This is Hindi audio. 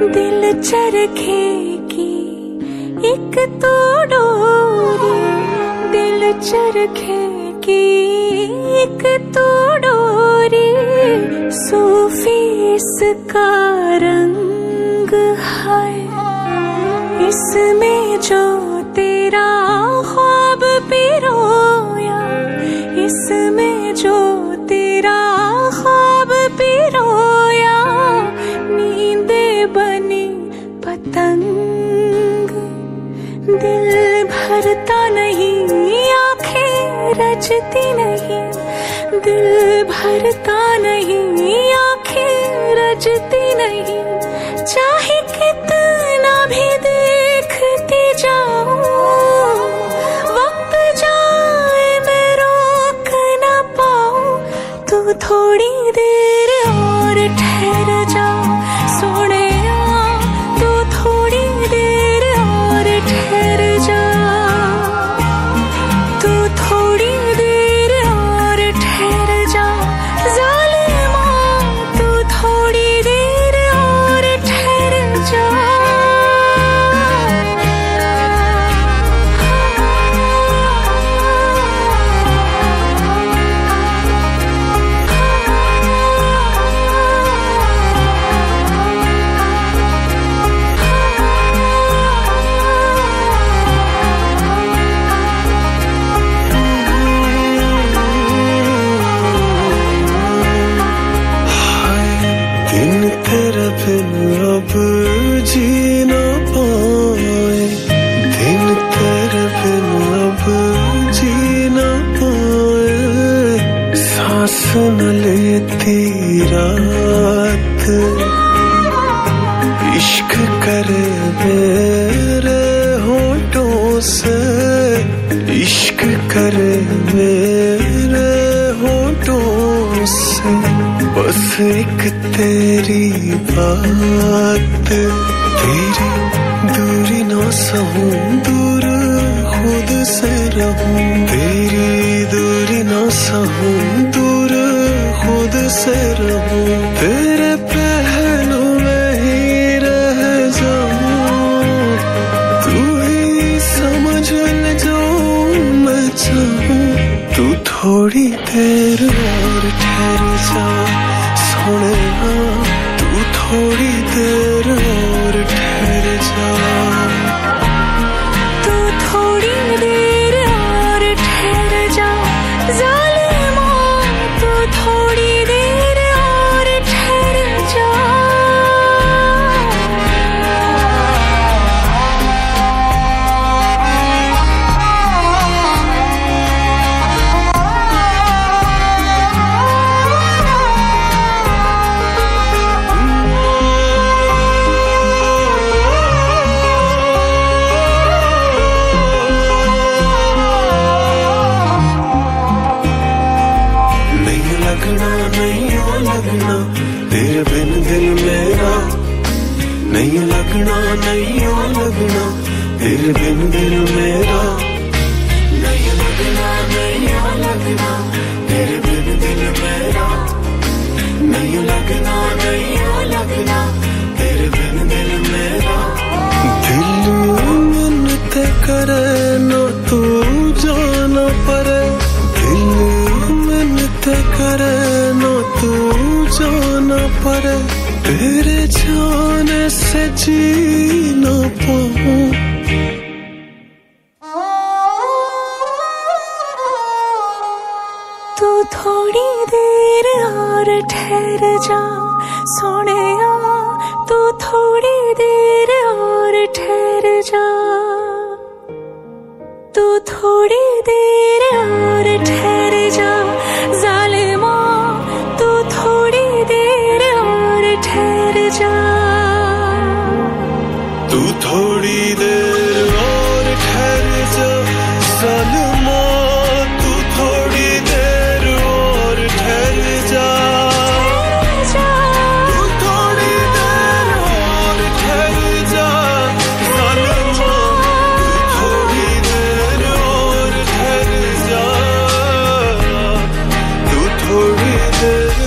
दिल चरखे की एक तो डोरी, दिल चरखे की एक तो डोरी, सूफी इसका रंग है, इसमें जो तेरा ख्वाब पिरोया, इसमें जो तेरा ख्वाब पिरोया, नींदे बनी पतंग, दिल भरता नहीं आंखें रचती नहीं, दिल भरता नहीं आंखें रचती नहीं, चाहे कितना भी देखती जाऊं, वक्त जाए मैं रोक ना पाऊं, तू थोड़ी देर और ठहर जा सोनिया, तू थोड़ी देर और ठहर जा, तू थोड़ी देर और ठहर जा जालिमा, तू थोड़ी देर और ठहर जा। दिन तेरे बिन अब जी ना पाए, दिन तेरे बिन अब जी ना पाए, सांस न लेती रात, इश्क करे मेरे होठों से, इश्क करे मेरे होठों से, बस एक तेरी बात, तेरी दूरी ना सहूं, दूर खुद से रहूं, तेरी दूरी ना सहूं, दूर खुद से रहूं, तेरे पहलू में ही रह जाऊं, तू ही समझ ले जो मैं चाहूं, तू थोड़ी देर और ठहर जा सोनिया, तू थोड़ी देर और ठहर जा, तू थोड़ी देर और ठहर जा जालिमा, तू थोड़ी देर और ठहर जा। लगना तेरे बिन दिल मेरा, नहीं लगना नहीं ओ लगना तेरे बिन दिल मेरा, नहीं लगना नहीं ओ लगना तेरे बिन दिल मेरा, नहीं लगना नहीं ओ लगना तेरे बिन दिल मेरा, दिल मिन्नत करे ना तू जाना परे, दिल मिन्नत करे ना तू जाना पड़े, तेरे जाने से जी ना पाऊं, तू थोड़ी देर और ठहर जा सोनिया, तू थोड़ी देर और ठहर जा, तू थोड़ी देर और ठहर जा जालिमा, तू तेरे